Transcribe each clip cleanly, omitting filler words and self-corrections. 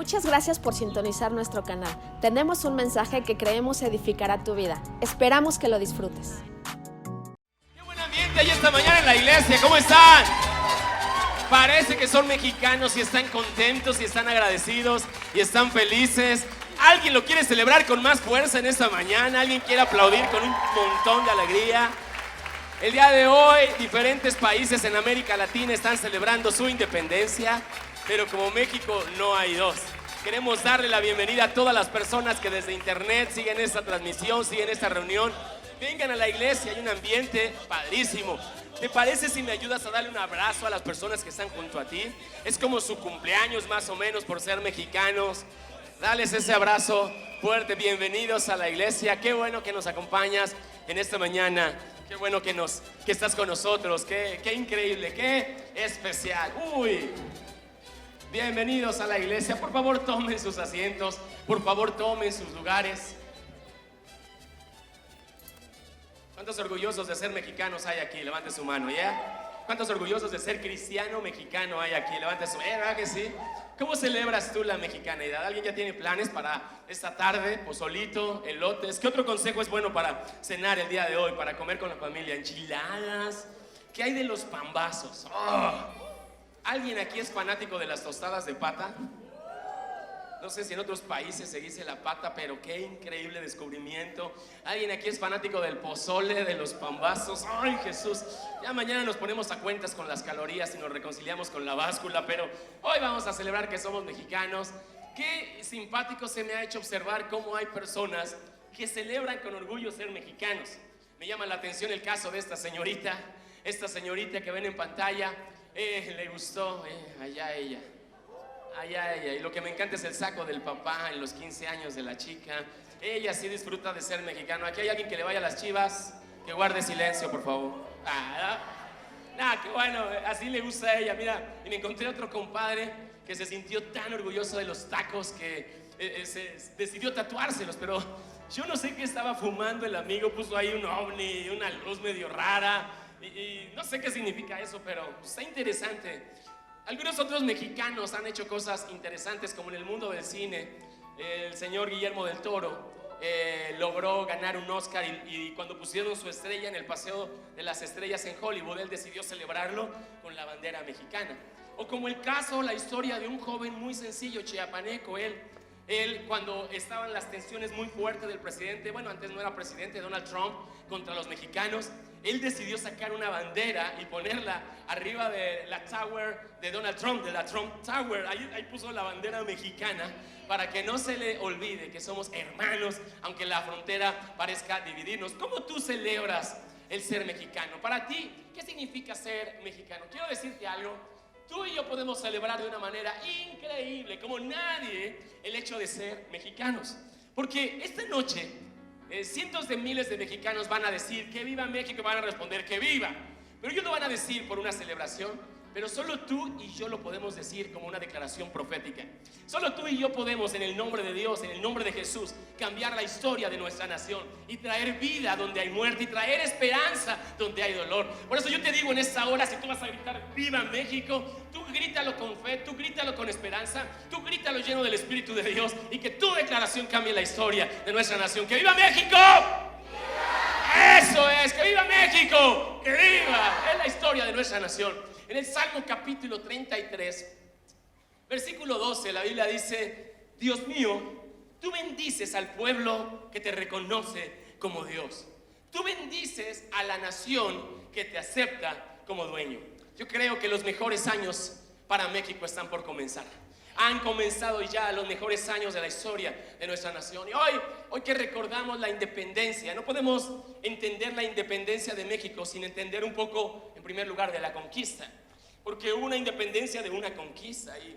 Muchas gracias por sintonizar nuestro canal. Tenemos un mensaje que creemos edificará tu vida. Esperamos que lo disfrutes. ¡Qué buen ambiente hay esta mañana en la iglesia! ¿Cómo están? Parece que son mexicanos y están contentos y están agradecidos y están felices. ¿Alguien lo quiere celebrar con más fuerza en esta mañana? ¿Alguien quiere aplaudir con un montón de alegría? El día de hoy, diferentes países en América Latina están celebrando su independencia, pero como México no hay dos. Queremos darle la bienvenida a todas las personas que desde internet siguen esta transmisión, siguen esta reunión. Vengan a la iglesia, hay un ambiente padrísimo. ¿Te parece si me ayudas a darle un abrazo a las personas que están junto a ti? Es como su cumpleaños más o menos por ser mexicanos. Dales ese abrazo fuerte. Bienvenidos a la iglesia. Qué bueno que nos acompañas en esta mañana. Qué bueno que estás con nosotros. Qué increíble, qué especial. Uy. Bienvenidos a la iglesia. Por favor, tomen sus asientos. Por favor, tomen sus lugares. ¿Cuántos orgullosos de ser mexicanos hay aquí? Levante su mano, ¿ya? ¿Cuántos orgullosos de ser cristiano mexicano hay aquí? Levante su mano, ¿verdad que sí? ¿Cómo celebras tú la mexicanidad? ¿Alguien ya tiene planes para esta tarde? Pozolito, elotes. ¿Qué otro consejo es bueno para cenar el día de hoy? Para comer con la familia, enchiladas. ¿Qué hay de los pambazos? Oh. ¿Alguien aquí es fanático de las tostadas de pata? No sé si en otros países se dice la pata, pero qué increíble descubrimiento. ¿Alguien aquí es fanático del pozole, de los pambazos? ¡Ay, Jesús! Ya mañana nos ponemos a cuentas con las calorías y nos reconciliamos con la báscula, pero hoy vamos a celebrar que somos mexicanos. Qué simpático se me ha hecho observar cómo hay personas que celebran con orgullo ser mexicanos. Me llama la atención el caso de esta señorita que ven en pantalla. Le gustó, allá ella. Y lo que me encanta es el saco del papá en los 15 años de la chica. Ella sí disfruta de ser mexicano. Aquí hay alguien que le vaya a las Chivas, que guarde silencio, por favor. Qué bueno, así le gusta a ella. Mira, y me encontré otro compadre que se sintió tan orgulloso de los tacos que decidió tatuárselos, pero yo no sé qué estaba fumando el amigo. Puso ahí un ovni, una luz medio rara, y no sé qué significa eso, pero está interesante. Algunos otros mexicanos han hecho cosas interesantes, como en el mundo del cine. El señor Guillermo del Toro logró ganar un Oscar y cuando pusieron su estrella en el Paseo de las Estrellas en Hollywood, él decidió celebrarlo con la bandera mexicana. O como el caso, la historia de un joven muy sencillo, chiapaneco. Él cuando estaban las tensiones muy fuertes del presidente, bueno, antes no era presidente, Donald Trump, contra los mexicanos, él decidió sacar una bandera y ponerla arriba de la Tower de Donald Trump, de la Trump Tower. Ahí puso la bandera mexicana para que no se le olvide que somos hermanos, aunque la frontera parezca dividirnos. ¿Cómo tú celebras el ser mexicano? Para ti, ¿qué significa ser mexicano? Quiero decirte algo. Tú y yo podemos celebrar de una manera increíble, como nadie, el hecho de ser mexicanos. Porque esta noche cientos de miles de mexicanos van a decir que viva México, van a responder que viva. Pero ellos lo van a decir por una celebración, pero solo tú y yo lo podemos decir como una declaración profética. Solo tú y yo podemos, en el nombre de Dios, en el nombre de Jesús, cambiar la historia de nuestra nación y traer vida donde hay muerte y traer esperanza donde hay dolor. Por eso yo te digo en esta hora, si tú vas a gritar viva México, tú grítalo con fe, tú grítalo con esperanza, tú grítalo lleno del Espíritu de Dios, y que tu declaración cambie la historia de nuestra nación. ¡Que viva México! ¡Viva! Eso es, que viva México, que viva, es la historia de nuestra nación. En el Salmo capítulo 33, versículo 12, la Biblia dice: Dios mío, tú bendices al pueblo que te reconoce como Dios. Tú bendices a la nación que te acepta como dueño. Yo creo que los mejores años para México están por comenzar. Han comenzado ya los mejores años de la historia de nuestra nación. Y hoy que recordamos la independencia, no podemos entender la independencia de México sin entender un poco, en primer lugar, de la conquista. Porque hubo una independencia de una conquista. Y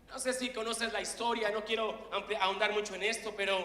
no sé si conoces la historia, no quiero ahondar mucho en esto, pero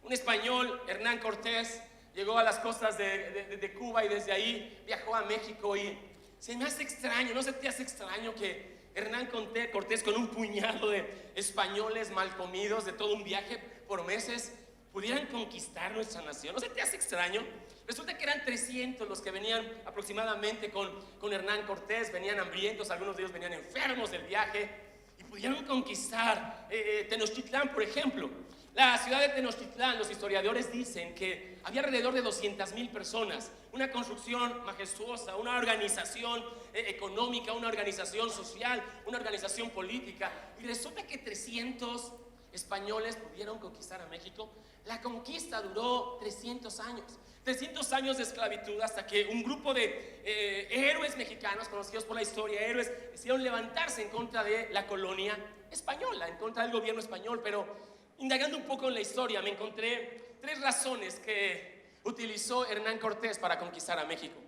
un español, Hernán Cortés, llegó a las costas de Cuba y desde ahí viajó a México. Y se me hace extraño, ¿no se te hace extraño que Hernán Cortés, con un puñado de españoles mal comidos de todo un viaje por meses, pudieran conquistar nuestra nación? ¿No se te hace extraño? Resulta que eran 300 los que venían aproximadamente con Hernán Cortés. Venían hambrientos, algunos de ellos venían enfermos del viaje, y pudieron conquistar Tenochtitlán, por ejemplo. La ciudad de Tenochtitlán, los historiadores dicen que había alrededor de 200,000 personas, una construcción majestuosa, una organización económica, una organización social, una organización política, y resulta que 300 españoles pudieron conquistar a México. La conquista duró 300 años. 300 años de esclavitud, hasta que un grupo de héroes mexicanos, conocidos por la historia, héroes, decidieron levantarse en contra de la colonia española, en contra del gobierno español. Pero indagando un poco en la historia, me encontré 3 razones que utilizó Hernán Cortés para conquistar a México.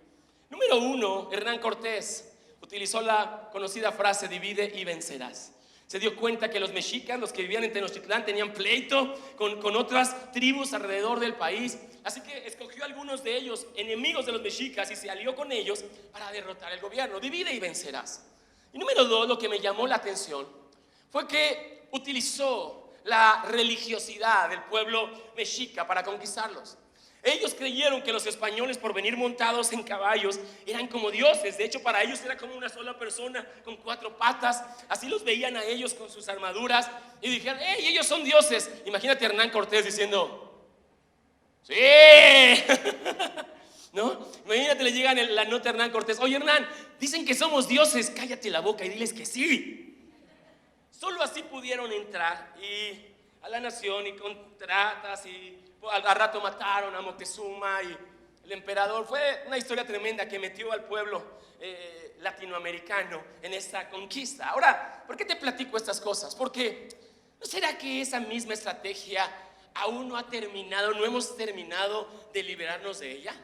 Número 1, Hernán Cortés utilizó la conocida frase: divide y vencerás. Se dio cuenta que los mexicas, los que vivían en Tenochtitlán, tenían pleito con otras tribus alrededor del país. Así que escogió a algunos de ellos, enemigos de los mexicas, y se alió con ellos para derrotar el gobierno. Divide y vencerás. Y número 2, lo que me llamó la atención fue que utilizó la religiosidad del pueblo mexica para conquistarlos. Ellos creyeron que los españoles, por venir montados en caballos, eran como dioses. De hecho, para ellos era como una sola persona con 4 patas. Así los veían a ellos con sus armaduras y dijeron: ¡hey, ellos son dioses! Imagínate a Hernán Cortés diciendo: ¡sí! ¿No? Imagínate, le llegan la nota a Hernán Cortés: oye, Hernán, dicen que somos dioses, cállate la boca y diles que sí. Solo así pudieron entrar a la nación, y con tratas, y al rato mataron a Moctezuma y el emperador. Fue una historia tremenda que metió al pueblo latinoamericano en esta conquista. Ahora, ¿por qué te platico estas cosas? Porque ¿no será que esa misma estrategia aún no ha terminado, no hemos terminado de liberarnos de ella?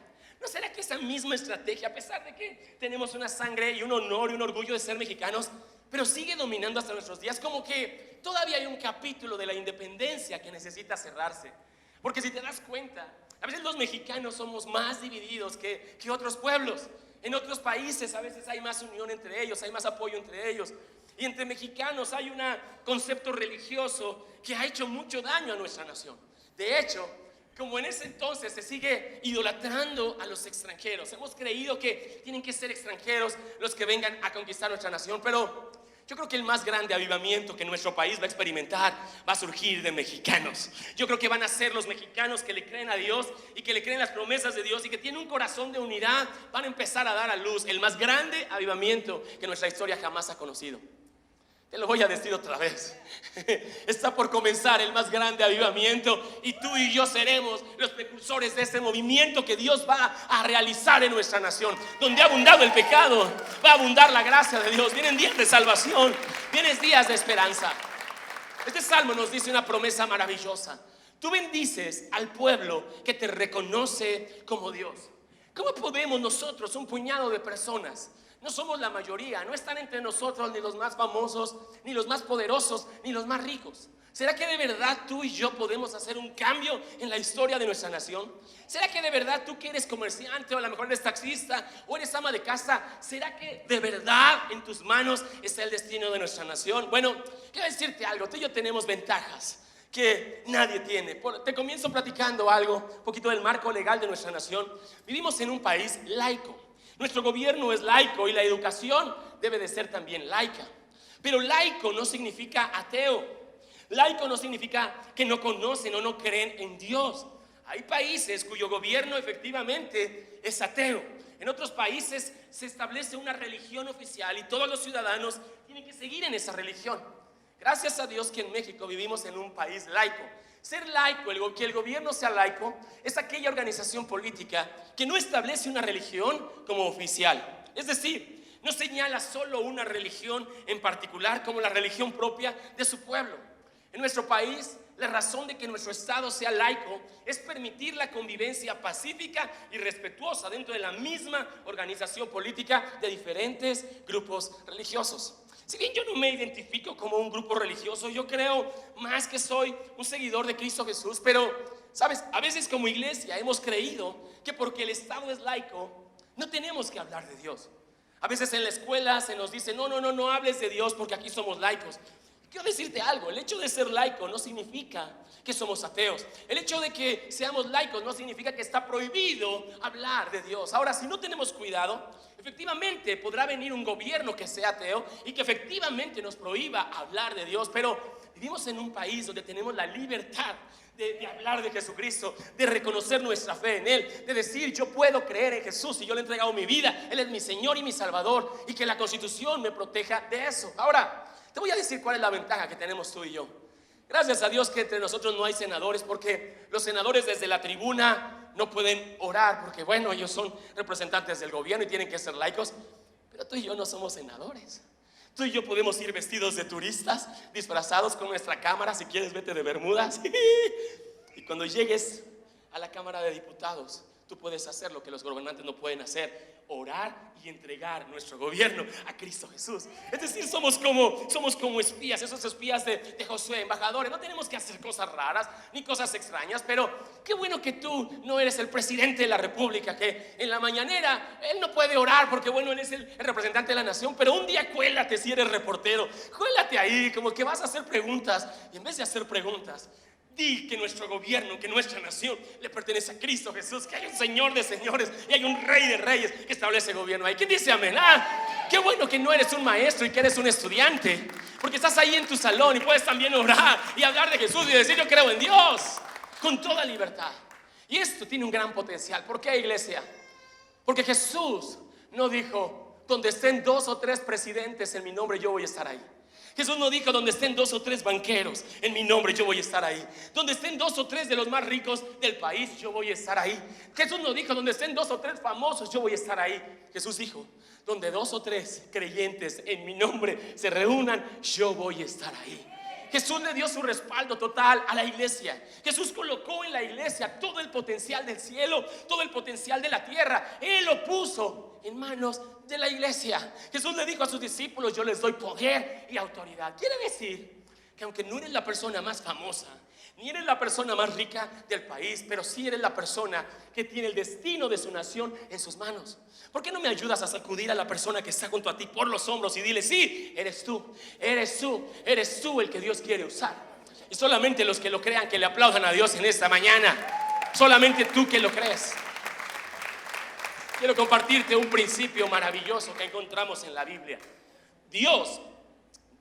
¿No será que esa misma estrategia, a pesar de que tenemos una sangre y un honor y un orgullo de ser mexicanos, pero sigue dominando hasta nuestros días? Como que todavía hay un capítulo de la independencia que necesita cerrarse. Porque si te das cuenta, a veces los mexicanos somos más divididos que otros pueblos. En otros países a veces hay más unión entre ellos, hay más apoyo entre ellos. Y entre mexicanos hay un concepto religioso que ha hecho mucho daño a nuestra nación. De hecho, como en ese entonces se sigue idolatrando a los extranjeros, hemos creído que tienen que ser extranjeros los que vengan a conquistar nuestra nación. Pero yo creo que el más grande avivamiento que nuestro país va a experimentar va a surgir de mexicanos. Yo creo que van a ser los mexicanos que le creen a Dios y que le creen las promesas de Dios y que tienen un corazón de unidad. Van a empezar a dar a luz el más grande avivamiento que nuestra historia jamás ha conocido. Te lo voy a decir otra vez. Está por comenzar el más grande avivamiento, y tú y yo seremos los precursores de ese movimiento que Dios va a realizar en nuestra nación. Donde ha abundado el pecado, va a abundar la gracia de Dios. Vienen días de salvación, vienen días de esperanza. Este salmo nos dice una promesa maravillosa: tú bendices al pueblo que te reconoce como Dios. ¿Cómo podemos nosotros, un puñado de personas, no somos la mayoría, no están entre nosotros ni los más famosos, ni los más poderosos, ni los más ricos? ¿Será que de verdad tú y yo podemos hacer un cambio en la historia de nuestra nación? ¿Será que de verdad tú, que eres comerciante, o a lo mejor eres taxista, o eres ama de casa, será que de verdad en tus manos está el destino de nuestra nación? Bueno, quiero decirte algo: tú y yo tenemos ventajas que nadie tiene. Te comienzo platicando algo, un poquito del marco legal de nuestra nación. Vivimos en un país laico. Nuestro gobierno es laico y la educación debe de ser también laica. Pero laico no significa ateo. Laico no significa que no conocen o no creen en Dios. Hay países cuyo gobierno efectivamente es ateo. En otros países se establece una religión oficial y todos los ciudadanos tienen que seguir en esa religión. Gracias a Dios que en México vivimos en un país laico. Ser laico, que el gobierno sea laico, es aquella organización política que no establece una religión como oficial. Es decir, no señala solo una religión en particular como la religión propia de su pueblo. En nuestro país, la razón de que nuestro Estado sea laico es permitir la convivencia pacífica y respetuosa dentro de la misma organización política de diferentes grupos religiosos. Si bien yo no me identifico como un grupo religioso, yo creo más que soy un seguidor de Cristo Jesús. Pero, ¿sabes? A veces como iglesia hemos creído que porque el Estado es laico, no tenemos que hablar de Dios. A veces en la escuela se nos dice: no hables de Dios porque aquí somos laicos. Quiero decirte algo, el hecho de ser laico no significa que somos ateos. El hecho de que seamos laicos no significa que está prohibido hablar de Dios. Ahora, si no tenemos cuidado, efectivamente podrá venir un gobierno que sea ateo y que efectivamente nos prohíba hablar de Dios, pero vivimos en un país donde tenemos la libertad de hablar de Jesucristo, de reconocer nuestra fe en Él, de decir yo puedo creer en Jesús y yo le he entregado mi vida, Él es mi Señor y mi Salvador, y que la Constitución me proteja de eso. Ahora, te voy a decir cuál es la ventaja que tenemos tú y yo. Gracias a Dios que entre nosotros no hay senadores, porque los senadores desde la tribuna no pueden orar, porque bueno, ellos son representantes del gobierno y tienen que ser laicos. Pero tú y yo no somos senadores. Tú y yo podemos ir vestidos de turistas, disfrazados con nuestra cámara. Si quieres, vete de bermudas. Y cuando llegues a la Cámara de Diputados, tú puedes hacer lo que los gobernantes no pueden hacer: orar y entregar nuestro gobierno a Cristo Jesús. Es decir, somos como espías, esos espías de Josué, embajadores. No tenemos que hacer cosas raras ni cosas extrañas, pero qué bueno que tú no eres el presidente de la república, que en la mañanera él no puede orar porque bueno, él es el representante de la nación, pero un día cuélate si eres reportero, cuélate ahí como que vas a hacer preguntas, y en vez de hacer preguntas, di que nuestro gobierno, que nuestra nación le pertenece a Cristo Jesús, que hay un Señor de señores y hay un Rey de reyes que establece gobierno ahí. ¿Quién dice amén? Qué bueno que no eres un maestro y que eres un estudiante, porque estás ahí en tu salón y puedes también orar y hablar de Jesús y decir yo creo en Dios con toda libertad. Y esto tiene un gran potencial. ¿Por qué, iglesia? Porque Jesús no dijo donde estén 2 o 3 presidentes en mi nombre yo voy a estar ahí. Jesús no dijo donde estén 2 o 3 banqueros en mi nombre yo voy a estar ahí. Donde estén 2 o 3 de los más ricos del país yo voy a estar ahí. Jesús no dijo donde estén 2 o 3 famosos yo voy a estar ahí. Jesús dijo donde 2 o 3 creyentes en mi nombre se reúnan yo voy a estar ahí. Jesús le dio su respaldo total a la iglesia. Jesús colocó en la iglesia todo el potencial del cielo, todo el potencial de la tierra. Él lo puso en manos de la iglesia. Jesús le dijo a sus discípulos: yo les doy poder y autoridad. Quiere decir que aunque no eres la persona más famosa, ni eres la persona más rica del país, pero sí eres la persona que tiene el destino de su nación en sus manos. ¿Por qué no me ayudas a sacudir a la persona que está junto a ti por los hombros y dile: sí, eres tú el que Dios quiere usar? Y solamente los que lo crean, que le aplaudan a Dios en esta mañana. Solamente tú que lo crees. Quiero compartirte un principio maravilloso que encontramos en la Biblia. Dios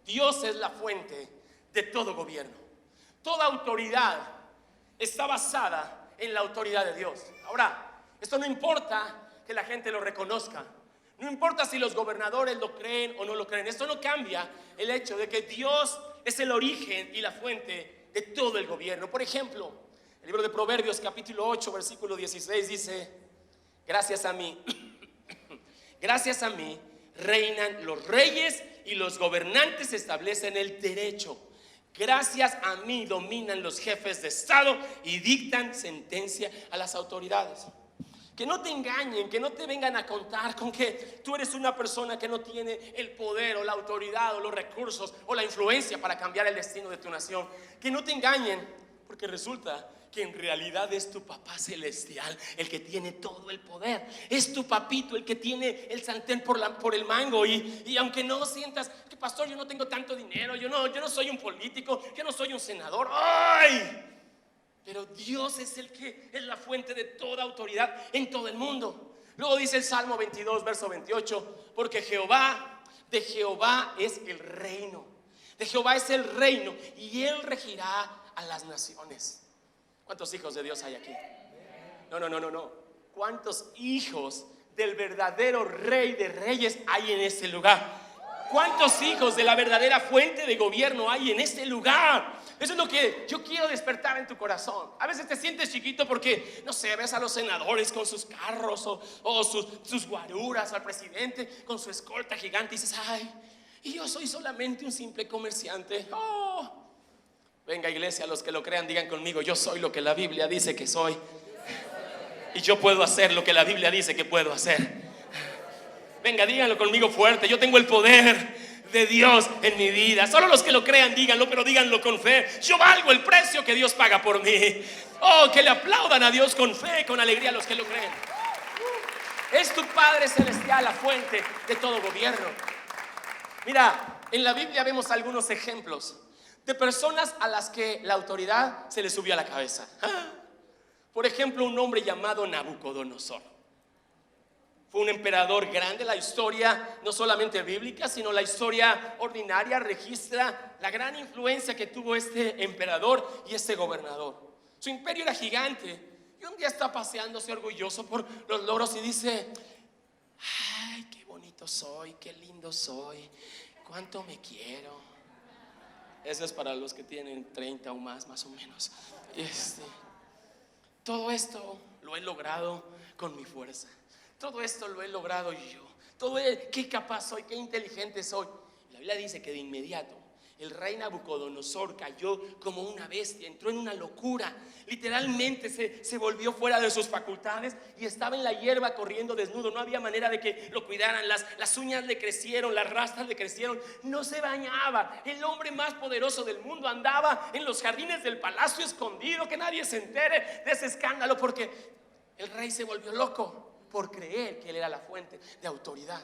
es la fuente de todo gobierno. Toda autoridad está basada en la autoridad de Dios. Ahora, esto no importa que la gente lo reconozca. No importa si los gobernadores lo creen o no lo creen. Esto no cambia el hecho de que Dios es el origen y la fuente de todo el gobierno. Por ejemplo, el libro de Proverbios capítulo 8 versículo 16 dice: gracias a mí reinan los reyes y los gobernantes establecen el derecho. Gracias a mí dominan los jefes de Estado y dictan sentencia a las autoridades. Que no te engañen, que no te vengan a contar con que tú eres una persona que no tiene el poder o la autoridad o los recursos o la influencia para cambiar el destino de tu nación. Que no te engañen, porque resulta que en realidad es tu papá celestial el que tiene todo el poder. Es tu papito el que tiene el sartén por el mango. Y aunque no sientas que pastor, yo no tengo tanto dinero, yo no soy un político, yo no soy un senador, ¡ay! Pero Dios es el que es la fuente de toda autoridad en todo el mundo. Luego dice el Salmo 22 verso 28: porque de Jehová es el reino. De Jehová es el reino y Él regirá a las naciones. ¿Cuántos hijos de Dios hay aquí? No. ¿Cuántos hijos del verdadero Rey de Reyes hay en este lugar? ¿Cuántos hijos de la verdadera fuente de gobierno hay en este lugar? Eso es lo que yo quiero despertar en tu corazón. A veces te sientes chiquito porque, no sé, ves a los senadores con sus carros o sus guaruras, al presidente con su escolta gigante y dices: ay, y yo soy solamente un simple comerciante. Venga, iglesia, los que lo crean digan conmigo: yo soy lo que la Biblia dice que soy, y yo puedo hacer lo que la Biblia dice que puedo hacer. Venga, díganlo conmigo fuerte: yo tengo el poder de Dios en mi vida. Solo los que lo crean díganlo, pero díganlo con fe: yo valgo el precio que Dios paga por mí. Que le aplaudan a Dios con fe, con alegría, los que lo creen. Es tu Padre celestial la fuente de todo gobierno. Mira, en la Biblia vemos algunos ejemplos de personas a las que la autoridad se les subió a la cabeza. Por ejemplo, un hombre llamado Nabucodonosor. Fue un emperador grande. La historia, no solamente bíblica, sino la historia ordinaria, registra la gran influencia que tuvo este emperador y este gobernador. Su imperio era gigante. Y un día está paseándose orgulloso por los logros y dice: ay, qué bonito soy, qué lindo soy, cuánto me quiero. Eso es para los que tienen 30 o más o menos. Todo esto lo he logrado con mi fuerza. Todo esto lo he logrado yo. Qué capaz soy, qué inteligente soy. La Biblia dice que de inmediato el rey Nabucodonosor cayó como una bestia, entró en una locura. Literalmente se volvió fuera de sus facultades y estaba en la hierba corriendo desnudo. No había manera de que lo cuidaran. Las uñas le crecieron, las rastas le crecieron. No se bañaba. El hombre más poderoso del mundo andaba en los jardines del palacio escondido, que nadie se entere de ese escándalo, porque el rey se volvió loco por creer que él era la fuente de autoridad.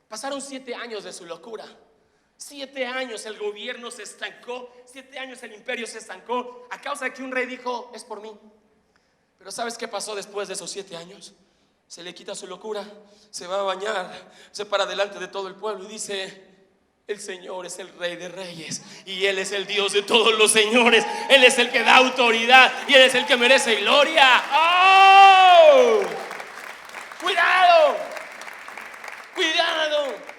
Pasaron 7 años de su locura. 7 años el gobierno se estancó. 7 años el imperio se estancó a causa de que un rey dijo: es por mí. Pero ¿sabes qué pasó después de esos 7 años? Se le quita su locura, se va a bañar, se para delante de todo el pueblo y dice: el Señor es el Rey de Reyes y Él es el Dios de todos los señores. Él es el que da autoridad y Él es el que merece gloria. ¡Oh! ¡Cuidado! ¡Cuidado!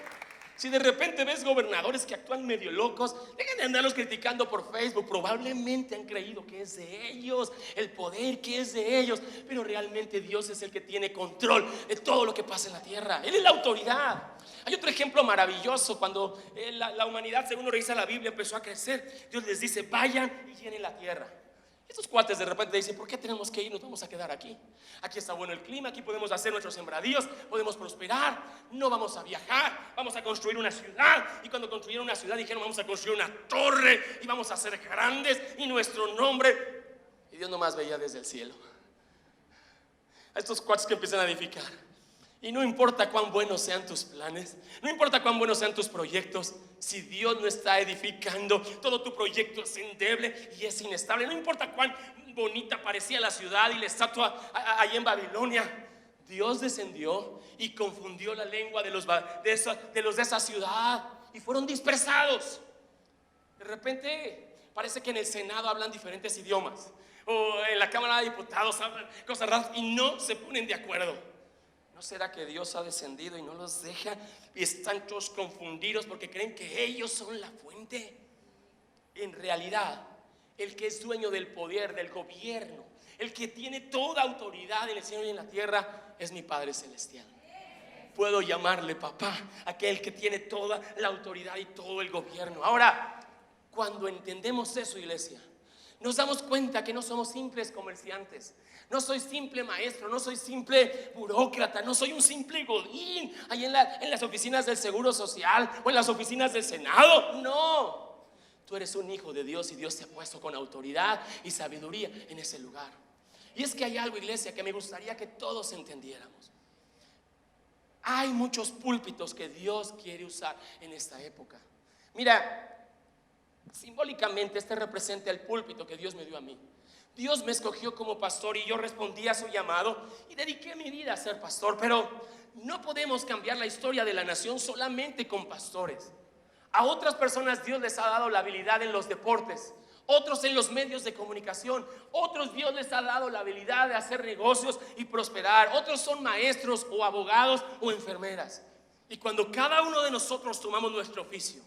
Si de repente ves gobernadores que actúan medio locos, dejen de andarlos criticando por Facebook. Probablemente han creído que es de ellos, el poder que es de ellos, pero realmente Dios es el que tiene control de todo lo que pasa en la tierra. Él es la autoridad. Hay otro ejemplo maravilloso. Cuando la humanidad, según nos revisa la Biblia, empezó a crecer, Dios les dice: vayan y llenen la tierra. Estos cuates de repente dicen: ¿por qué tenemos que ir? Nos vamos a quedar aquí. Aquí está bueno el clima, aquí podemos hacer nuestros sembradíos, podemos prosperar, no vamos a viajar, vamos a construir una ciudad. Y cuando construyeron una ciudad dijeron: vamos a construir una torre y vamos a ser grandes y nuestro nombre. Y Dios nomás veía desde el cielo a estos cuates que empiezan a edificar. Y no importa cuán buenos sean tus planes, no importa cuán buenos sean tus proyectos, si Dios no está edificando, todo tu proyecto es endeble y es inestable. No importa cuán bonita parecía la ciudad y la estatua ahí en Babilonia, Dios descendió y confundió la lengua de los de esa ciudad y fueron dispersados. De repente parece que en el Senado hablan diferentes idiomas, o en la Cámara de Diputados hablan cosas raras y no se ponen de acuerdo. ¿No será que Dios ha descendido y no los deja? Y están todos confundidos porque creen que ellos son la fuente. En realidad, el que es dueño del poder, del gobierno, el que tiene toda autoridad en el cielo y en la tierra, es mi Padre Celestial. Puedo llamarle papá, aquel que tiene toda la autoridad y todo el gobierno. Ahora, cuando entendemos eso, iglesia, nos damos cuenta que no somos simples comerciantes. No soy simple maestro, no soy simple burócrata, no soy un simple godín ahí en las oficinas del Seguro Social o en las oficinas del Senado. No, tú eres un hijo de Dios y Dios te ha puesto con autoridad y sabiduría en ese lugar. Y es que hay algo, iglesia, que me gustaría que todos entendiéramos. Hay muchos púlpitos que Dios quiere usar en esta época. Mira, simbólicamente este representa el púlpito que Dios me dio a mí. Dios me escogió como pastor y yo respondí a su llamado y dediqué mi vida a ser pastor. Pero no podemos cambiar la historia de la nación solamente con pastores. A otras personas Dios les ha dado la habilidad en los deportes, otros en los medios de comunicación, otros Dios les ha dado la habilidad de hacer negocios y prosperar, otros son maestros o abogados o enfermeras. Y cuando cada uno de nosotros tomamos nuestro oficio,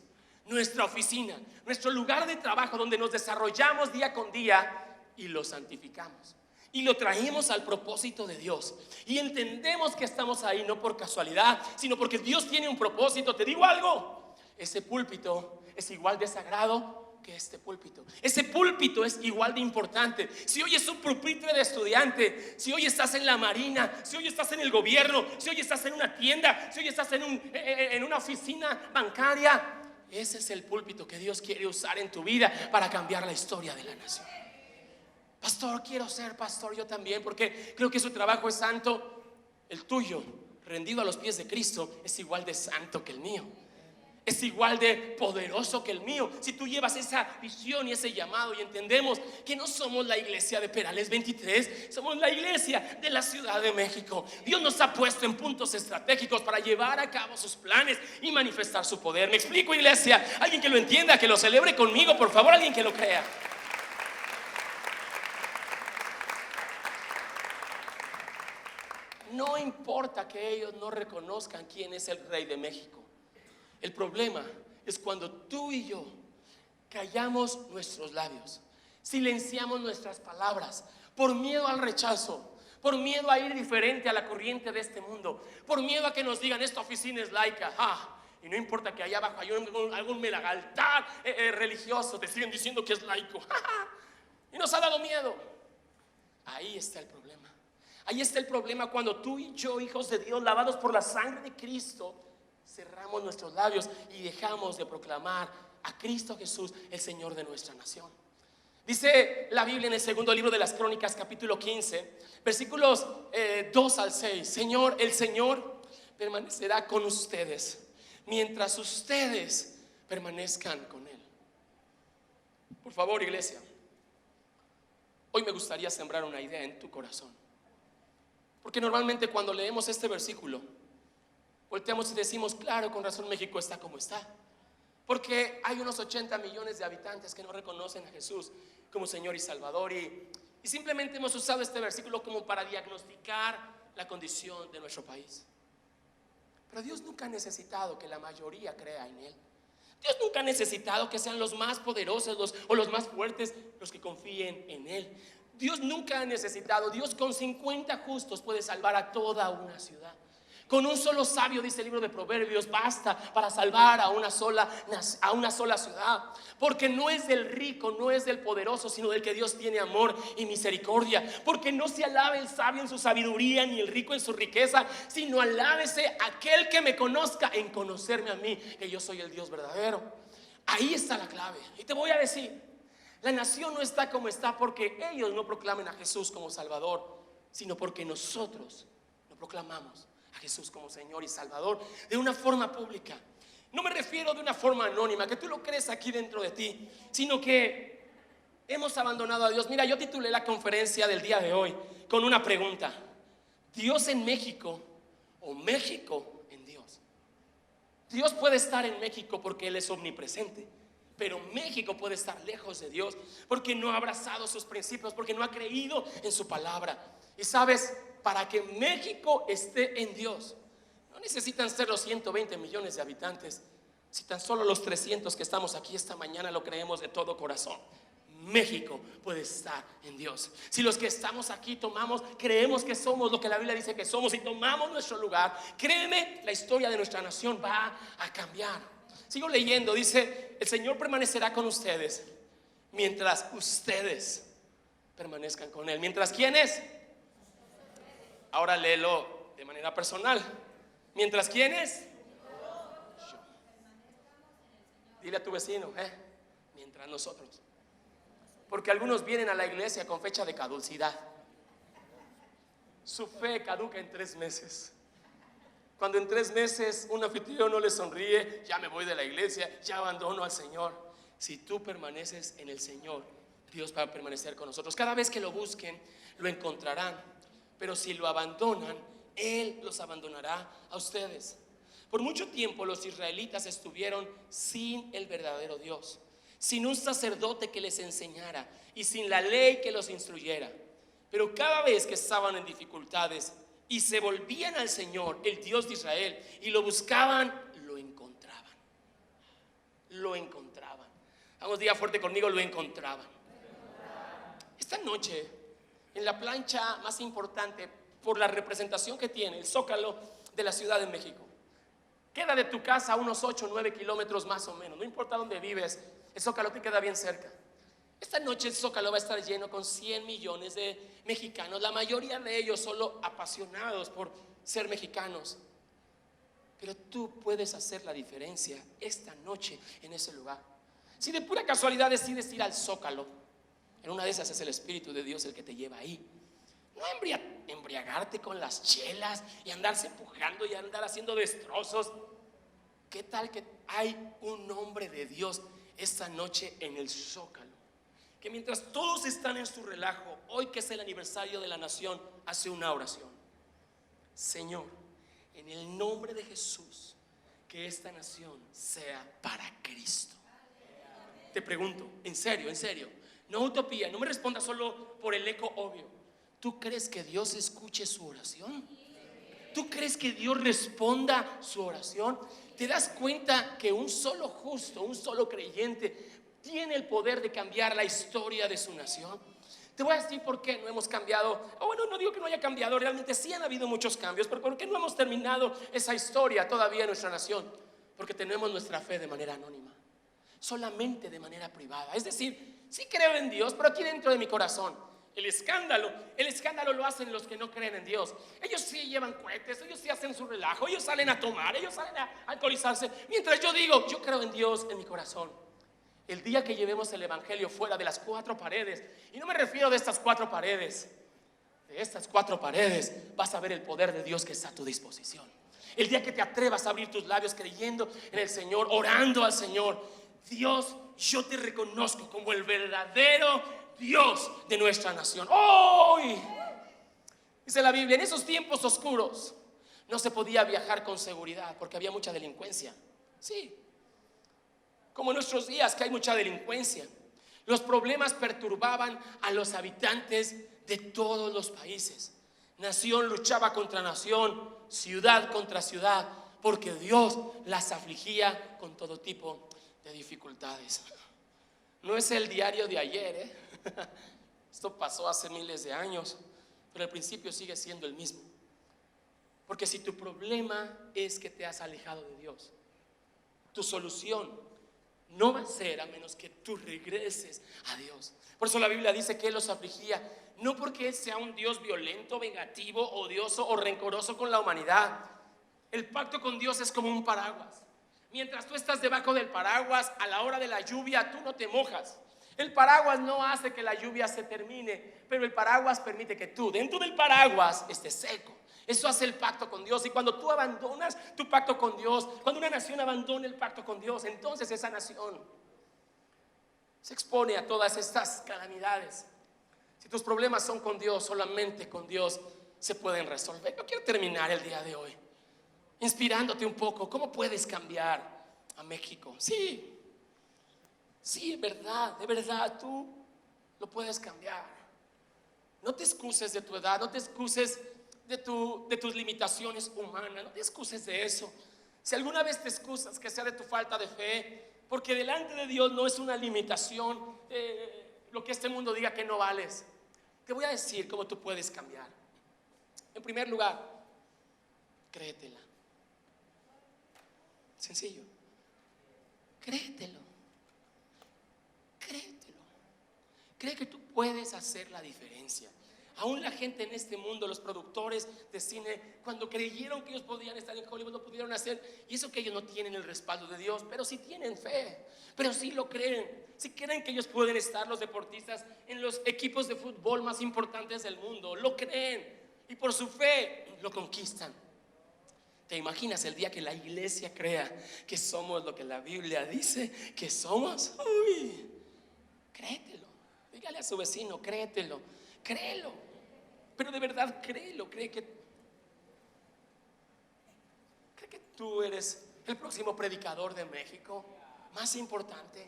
nuestra oficina, nuestro lugar de trabajo donde nos desarrollamos día con día y lo santificamos y lo traemos al propósito de Dios y entendemos que estamos ahí no por casualidad, sino porque Dios tiene un propósito. Te digo algo, ese púlpito es igual de sagrado que este púlpito. Ese púlpito es igual de importante. Si hoy es un pupitre de estudiante, si hoy estás en la marina, si hoy estás en el gobierno, si hoy estás en una tienda, si hoy estás en una oficina bancaria, ese es el púlpito que Dios quiere usar en tu vida para cambiar la historia de la nación. Pastor, quiero ser pastor yo también porque creo que su trabajo es santo. El tuyo, rendido a los pies de Cristo, es igual de santo que el mío. es igual de poderoso que el mío. Si tú llevas esa visión y ese llamado y entendemos que no somos la iglesia de Perales 23, somos la iglesia de la Ciudad de México. Dios nos ha puesto en puntos estratégicos para llevar a cabo sus planes y manifestar su poder. ¿Me explico, iglesia? Alguien que lo entienda, que lo celebre conmigo, por favor, alguien que lo crea. No importa que ellos no reconozcan quién es el rey de México. El problema es cuando tú y yo callamos nuestros labios, silenciamos nuestras palabras por miedo al rechazo, por miedo a ir diferente a la corriente de este mundo, por miedo a que nos digan esta oficina es laica. Y no importa que allá abajo hay algún melagaltar religioso, te siguen diciendo que es laico. Y nos ha dado miedo. Ahí está el problema. Ahí está el problema cuando tú y yo, hijos de Dios, lavados por la sangre de Cristo, cerramos nuestros labios y dejamos de proclamar a Cristo Jesús, el Señor de nuestra nación. Dice la Biblia en el segundo libro de las Crónicas, capítulo 15, versículos 2 al 6. Señor, el Señor permanecerá con ustedes mientras ustedes permanezcan con Él. Por favor, iglesia, hoy me gustaría sembrar una idea en tu corazón. Porque normalmente cuando leemos este versículo, volteamos y decimos, claro, con razón México está como está. Porque hay unos 80 millones de habitantes que no reconocen a Jesús como Señor y Salvador. Y simplemente hemos usado este versículo como para diagnosticar la condición de nuestro país. Pero Dios nunca ha necesitado que la mayoría crea en Él. Dios nunca ha necesitado que sean los más poderosos o los más fuertes los que confíen en Él. Dios nunca ha necesitado. Dios con 50 justos puede salvar a toda una ciudad. Con un solo sabio, dice el libro de Proverbios, basta para salvar a una sola ciudad. Porque no es del rico, no es del poderoso, sino del que Dios tiene amor y misericordia. Porque no se alabe el sabio en su sabiduría, ni el rico en su riqueza, sino alábese aquel que me conozca en conocerme a mí, que yo soy el Dios verdadero. Ahí está la clave. Y te voy a decir, la nación no está como está porque ellos no proclamen a Jesús como Salvador, sino porque nosotros lo proclamamos a Jesús como Señor y Salvador de una forma pública. No me refiero de una forma anónima, que tú lo crees aquí dentro de ti, sino que hemos abandonado a Dios. Mira, yo titulé la conferencia del día de hoy con una pregunta: ¿Dios en México o México en Dios? Dios puede estar en México porque Él es omnipresente, pero México puede estar lejos de Dios porque no ha abrazado sus principios, porque no ha creído en su palabra. Y sabes, para que México esté en Dios, no necesitan ser los 120 millones de habitantes. Si tan solo los 300 que estamos aquí esta mañana lo creemos de todo corazón, México puede estar en Dios. Si los que estamos aquí creemos que somos lo que la Biblia dice que somos y tomamos nuestro lugar, créeme, la historia de nuestra nación va a cambiar. Sigo leyendo, dice, el Señor permanecerá con ustedes mientras ustedes permanezcan con Él. ¿Mientras quiénes? Ahora léelo de manera personal. ¿Mientras quiénes? Yo. Dile a tu vecino, mientras nosotros. Porque algunos vienen a la iglesia con fecha de caducidad. Su fe caduca en 3 meses. Cuando en 3 meses un anfitrión no le sonríe, ya me voy de la iglesia, ya abandono al Señor. Si tú permaneces en el Señor, Dios va a permanecer con nosotros. Cada vez que lo busquen, lo encontrarán. Pero si lo abandonan, Él los abandonará a ustedes. Por mucho tiempo los israelitas estuvieron sin el verdadero Dios, sin un sacerdote que les enseñara y sin la ley que los instruyera. Pero cada vez que estaban en dificultades y se volvían al Señor, el Dios de Israel, y lo buscaban, lo encontraban. Lo encontraban. Vamos, diga fuerte conmigo, lo encontraban. Esta noche, en la plancha más importante por la representación que tiene, el Zócalo de la Ciudad de México, queda de tu casa a unos 8 o 9 kilómetros más o menos. No importa dónde vives, el Zócalo te queda bien cerca. Esta noche el Zócalo va a estar lleno con 100 millones de mexicanos, la mayoría de ellos solo apasionados por ser mexicanos. Pero tú puedes hacer la diferencia esta noche en ese lugar. Si de pura casualidad decides ir al Zócalo, en una de esas es el Espíritu de Dios el que te lleva ahí. No embriagarte con las chelas y andarse empujando y andar haciendo destrozos. ¿qué tal que hay un hombre de Dios esta noche en el Zócalo? Que mientras todos están en su relajo, hoy que es el aniversario de la nación, hace una oración. Señor, en el nombre de Jesús, que esta nación sea para Cristo. Te pregunto, en serio, no utopía, no me respondas solo por el eco obvio. ¿Tú crees que Dios escuche su oración? ¿Tú crees que Dios responda su oración? ¿Te das cuenta que un solo justo, un solo creyente tiene el poder de cambiar la historia de su nación? Te voy a decir por qué no hemos cambiado. Bueno, no digo que no haya cambiado, realmente sí han habido muchos cambios, pero ¿por qué no hemos terminado esa historia todavía en nuestra nación? Porque tenemos nuestra fe de manera anónima, solamente de manera privada. Es decir, sí creo en Dios, pero aquí dentro de mi corazón el escándalo lo hacen los que no creen en Dios. Ellos sí llevan cohetes, ellos sí hacen su relajo, ellos salen a tomar, ellos salen a alcoholizarse, mientras yo digo, yo creo en Dios en mi corazón. El día que llevemos el evangelio fuera de las 4 paredes, y no me refiero de estas 4 paredes, de estas 4 paredes, vas a ver el poder de Dios que está a tu disposición. El día que te atrevas a abrir tus labios creyendo en el Señor, orando al Señor, Dios, yo te reconozco como el verdadero Dios de nuestra nación. ¡Hoy! Dice la Biblia, en esos tiempos oscuros no se podía viajar con seguridad porque había mucha delincuencia. Sí, como en nuestros días que hay mucha delincuencia. Los problemas perturbaban a los habitantes de todos los países. Nación luchaba contra nación, ciudad contra ciudad, porque Dios las afligía con todo tipo de dificultades. No es el diario de ayer, Esto pasó hace miles de años, pero el principio sigue siendo el mismo. Porque si tu problema es que te has alejado de Dios, tu solución no va a ser a menos que tú regreses a Dios. Por eso la Biblia dice que Él los afligía, no porque Él sea un Dios violento, vengativo, odioso o rencoroso con la humanidad. El pacto con Dios es como un paraguas. Mientras tú estás debajo del paraguas, a la hora de la lluvia tú no te mojas. El paraguas no hace que la lluvia se termine, pero el paraguas permite que tú dentro del paraguas estés seco. Eso hace el pacto con Dios. Y cuando tú abandonas tu pacto con Dios, cuando una nación abandona el pacto con Dios, entonces esa nación se expone a todas estas calamidades. Si tus problemas son con Dios, solamente con Dios se pueden resolver. Yo quiero terminar el día de hoy inspirándote un poco. ¿Cómo puedes cambiar a México? Sí, de verdad, tú lo puedes cambiar. No te excuses de tu edad, no te excuses de tus limitaciones humanas, no te excuses de eso. Si alguna vez te excusas, que sea de tu falta de fe, porque delante de Dios no es una limitación lo que este mundo diga que no vales. Te voy a decir cómo tú puedes cambiar. En primer lugar, créetela. Sencillo. Créetelo. Cree que tú puedes hacer la diferencia. Aún la gente en este mundo, los productores de cine, cuando creyeron que ellos podían estar en Hollywood, lo pudieron hacer. Y eso que ellos no tienen el respaldo de Dios, pero sí tienen fe, pero sí lo creen. Si creen que ellos pueden estar, los deportistas, en los equipos de fútbol más importantes del mundo, lo creen. Y por su fe lo conquistan. ¿Te imaginas el día que la iglesia crea que somos lo que la Biblia dice que somos? Uy, créetelo. Dígale a su vecino, créetelo. Créelo. Pero de verdad créelo. Cree que tú eres el próximo predicador de México, más importante.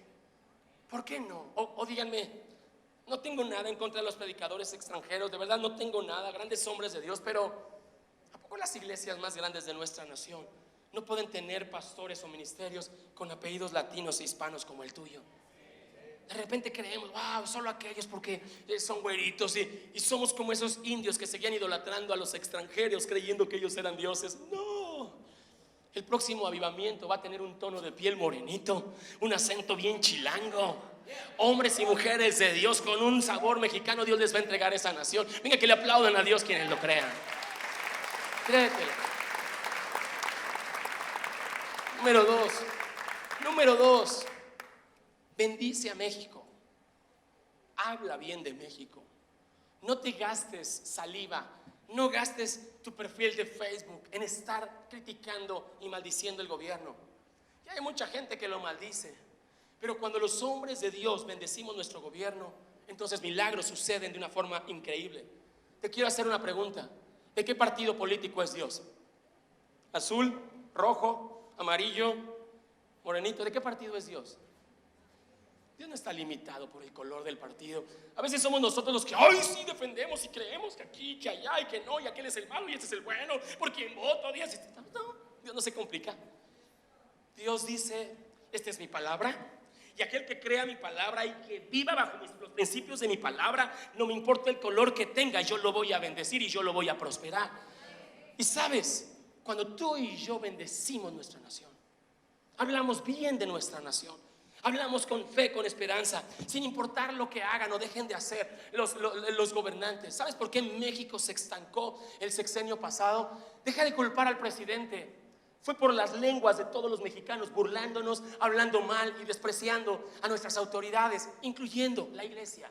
¿Por qué no? O díganme, no tengo nada en contra de los predicadores extranjeros, de verdad no tengo nada, grandes hombres de Dios, pero ¿a poco las iglesias más grandes de nuestra nación no pueden tener pastores o ministerios con apellidos latinos e hispanos como el tuyo? De repente creemos, wow, solo aquellos porque son güeritos y somos como esos indios que seguían idolatrando a los extranjeros creyendo que ellos eran dioses. No, el próximo avivamiento va a tener un tono de piel morenito, un acento bien chilango. Hombres y mujeres de Dios con un sabor mexicano, Dios les va a entregar esa nación. Venga, que le aplaudan a Dios quienes lo crean. Créetelo. Número dos, bendice a México. Habla bien de México. No te gastes saliva, no gastes tu perfil de Facebook en estar criticando y maldiciendo el gobierno. que hay mucha gente que lo maldice, pero cuando los hombres de Dios bendecimos nuestro gobierno, entonces milagros suceden de una forma increíble. Te quiero hacer una pregunta: ¿de qué partido político es Dios? ¿Azul, rojo, amarillo, morenito? ¿De qué partido es Dios? Dios no está limitado por el color del partido. A veces somos nosotros los que, ay, sí, defendemos y creemos que aquí, que allá, y que no, y aquel es el malo y este es el bueno, por quien voto. Dios no se complica. Dios dice: esta es mi palabra, y aquel que crea mi palabra y que viva bajo los principios de mi palabra, no me importa el color que tenga, yo lo voy a bendecir y yo lo voy a prosperar. Y sabes, cuando tú y yo bendecimos nuestra nación, hablamos bien de nuestra nación, hablamos con fe, con esperanza, sin importar lo que hagan o dejen de hacer los gobernantes. ¿Sabes por qué México se estancó el sexenio pasado? Deja de culpar al presidente. Fue por las lenguas de todos los mexicanos, burlándonos, hablando mal y despreciando a nuestras autoridades, incluyendo la iglesia.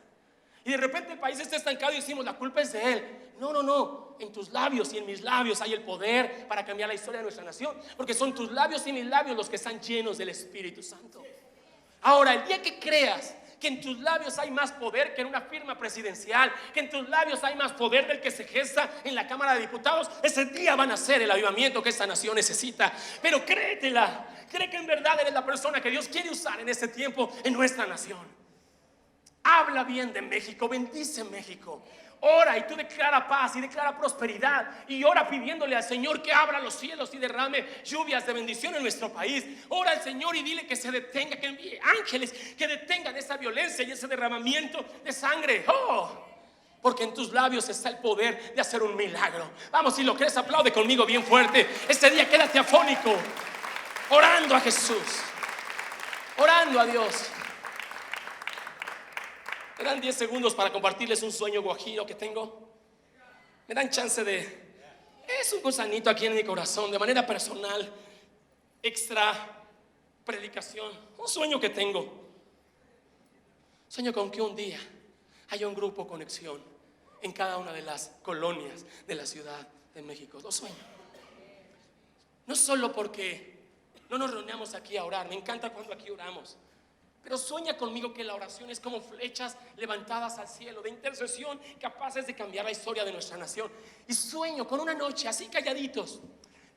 Y de repente el país está estancado y decimos: la culpa es de él. No, en tus labios y en mis labios hay el poder para cambiar la historia de nuestra nación, porque son tus labios y mis labios los que están llenos del Espíritu Santo. Ahora, el día que creas que en tus labios hay más poder que en una firma presidencial, que en tus labios hay más poder del que se gesta en la Cámara de Diputados, ese día van a ser el avivamiento que esta nación necesita. Pero créetela, cree que en verdad eres la persona que Dios quiere usar en este tiempo en nuestra nación. Habla bien de México, bendice México. Ora y tú declara paz y declara prosperidad, y ora pidiéndole al Señor que abra los cielos y derrame lluvias de bendición en nuestro país. Ora al Señor y dile que se detenga, que envíe ángeles que detengan esa violencia y ese derramamiento de sangre. Porque en tus labios está el poder de hacer un milagro. Vamos, si lo crees, aplaude conmigo bien fuerte. Este día quédate afónico, orando a Jesús, orando a Dios. Me dan 10 segundos para compartirles un sueño guajiro que tengo. Me dan chance de... Es un gusanito aquí en mi corazón, de manera personal, extra predicación. Un sueño que tengo. Sueño con que un día haya un grupo Conexión en cada una de las colonias de la Ciudad de México. Lo sueño. No solo porque no nos reunamos aquí a orar, me encanta cuando aquí oramos, pero sueña conmigo que la oración es como flechas levantadas al cielo de intercesión, capaces de cambiar la historia de nuestra nación. Y sueño con una noche así calladitos.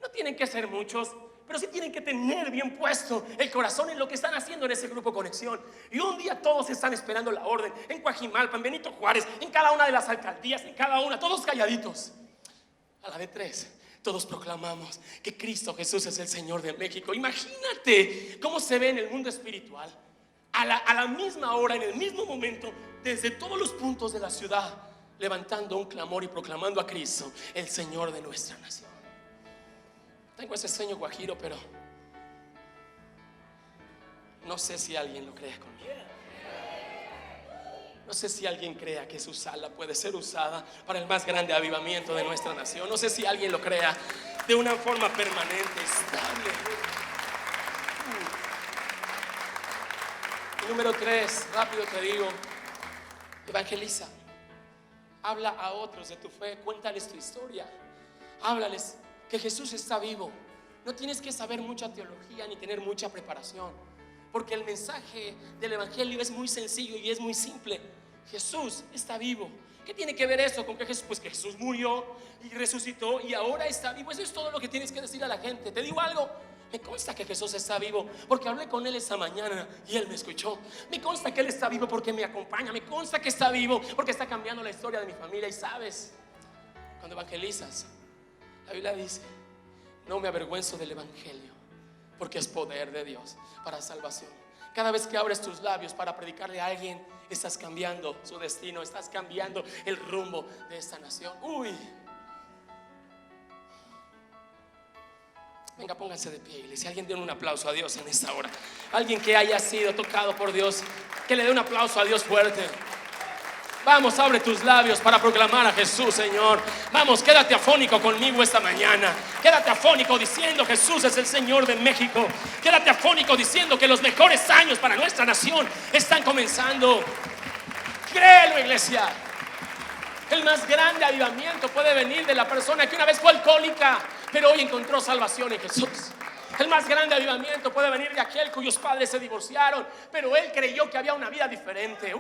No tienen que ser muchos, pero sí tienen que tener bien puesto el corazón en lo que están haciendo en ese grupo Conexión. Y un día todos están esperando la orden, en Coajimalpa, en Benito Juárez, en cada una de las alcaldías, en cada una, todos calladitos. A la de 3 todos proclamamos que Cristo Jesús es el Señor de México. Imagínate cómo se ve en el mundo espiritual. A la misma hora, en el mismo momento, desde todos los puntos de la ciudad, levantando un clamor y proclamando a Cristo, el Señor de nuestra nación. Tengo ese sueño guajiro, pero no sé si alguien lo crea conmigo. No sé si alguien crea que su sala puede ser usada para el más grande avivamiento de nuestra nación. No sé si alguien lo crea de una forma permanente, estable. Número 3, rápido te digo: evangeliza. Habla a otros de tu fe, cuéntales tu historia. Háblales que Jesús está vivo. No tienes que saber mucha teología ni tener mucha preparación, porque el mensaje del evangelio es muy sencillo y es muy simple. Jesús está vivo. ¿Qué tiene que ver eso con que Jesús? Pues que Jesús murió y resucitó y ahora está vivo. Eso es todo lo que tienes que decir a la gente. Te digo algo: me consta que Jesús está vivo porque hablé con Él esta mañana y Él me escuchó. Me consta que Él está vivo porque me acompaña. Me consta que está vivo porque está cambiando la historia de mi familia. Y sabes, cuando evangelizas, la Biblia dice: no me avergüenzo del evangelio, porque es poder de Dios para salvación. Cada vez que abres tus labios para predicarle a alguien, estás cambiando su destino, estás cambiando el rumbo de esta nación. Venga, pónganse de pie, iglesia. Alguien dé un aplauso a Dios en esta hora. Alguien que haya sido tocado por Dios, que le dé un aplauso a Dios fuerte. Vamos, abre tus labios para proclamar a Jesús, Señor. Vamos, quédate afónico conmigo esta mañana. Quédate afónico diciendo: Jesús es el Señor de México. Quédate afónico diciendo que los mejores años para nuestra nación están comenzando. Créelo, iglesia. El más grande avivamiento puede venir de la persona que una vez fue alcohólica, pero hoy encontró salvación en Jesús. El más grande avivamiento puede venir de aquel cuyos padres se divorciaron, pero él creyó que había una vida diferente.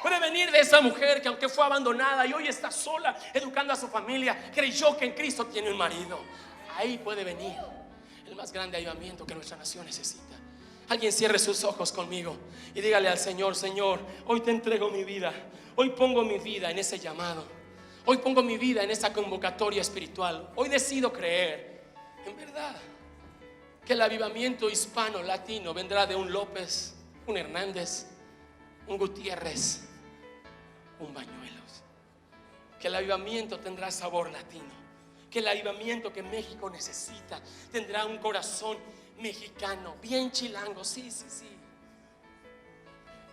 Puede venir de esa mujer que aunque fue abandonada y hoy está sola educando a su familia, creyó que en Cristo tiene un marido. Ahí puede venir el más grande avivamiento que nuestra nación necesita. Alguien cierre sus ojos conmigo y dígale al Señor: Señor, hoy te entrego mi vida. Hoy pongo mi vida en ese llamado. Hoy pongo mi vida en esa convocatoria espiritual. Hoy decido creer en verdad que el avivamiento hispano latino vendrá de un López, un Hernández, un Gutiérrez, un Bañuelos. Que el avivamiento tendrá sabor latino. Que el avivamiento que México necesita tendrá un corazón mexicano, bien chilango. Sí.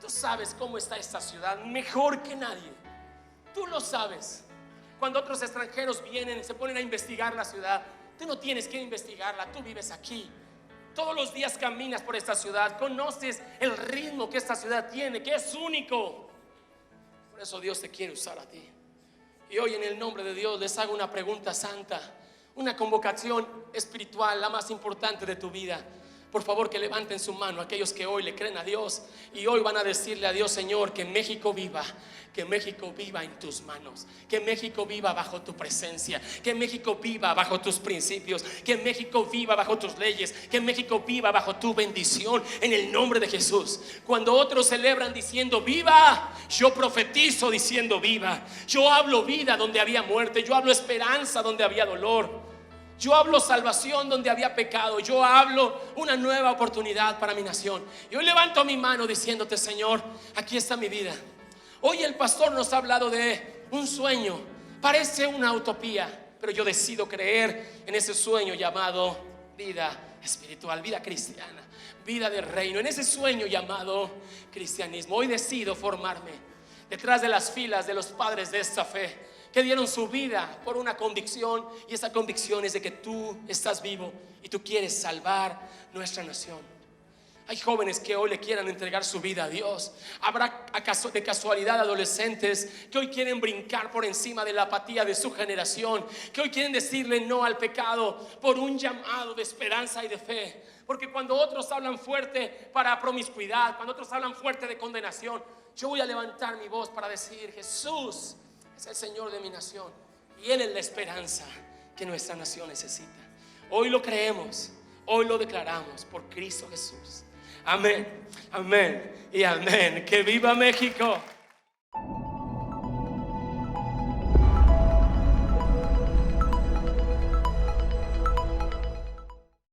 Tú sabes cómo está esta ciudad mejor que nadie. Tú lo sabes. Cuando otros extranjeros vienen y se ponen a investigar la ciudad, tú no tienes que investigarla, tú vives aquí. Todos los días caminas por esta ciudad, conoces el ritmo que esta ciudad tiene, que es único. Por eso Dios te quiere usar a ti. Y hoy en el nombre de Dios les hago una pregunta santa, una convocación espiritual, la más importante de tu vida. Por favor, que levanten su mano aquellos que hoy le creen a Dios y hoy van a decirle a Dios: Señor, que México viva en tus manos, que México viva bajo tu presencia, que México viva bajo tus principios, que México viva bajo tus leyes, que México viva bajo tu bendición, en el nombre de Jesús. Cuando otros celebran diciendo viva, yo profetizo diciendo viva. Yo hablo vida donde había muerte, yo hablo esperanza donde había dolor. Yo hablo salvación donde había pecado. Yo hablo una nueva oportunidad para mi nación. Y hoy levanto mi mano diciéndote: Señor, aquí está mi vida. Hoy el pastor nos ha hablado de un sueño. Parece una utopía, pero yo decido creer en ese sueño llamado vida espiritual, vida cristiana, vida de reino. En ese sueño llamado cristianismo. Hoy decido formarme detrás de las filas de los padres de esta fe, que dieron su vida por una convicción, y esa convicción es de que tú estás vivo y tú quieres salvar nuestra nación. Hay jóvenes que hoy le quieran entregar su vida a Dios. Habrá acaso de casualidad adolescentes que hoy quieren brincar por encima de la apatía de su generación, que hoy quieren decirle no al pecado por un llamado de esperanza y de fe. Porque cuando otros hablan fuerte para promiscuidad, cuando otros hablan fuerte de condenación, yo voy a levantar mi voz para decir: Jesús es el Señor de mi nación y Él es la esperanza que nuestra nación necesita. Hoy lo creemos, hoy lo declaramos por Cristo Jesús. Amén, amén y amén. Que viva México.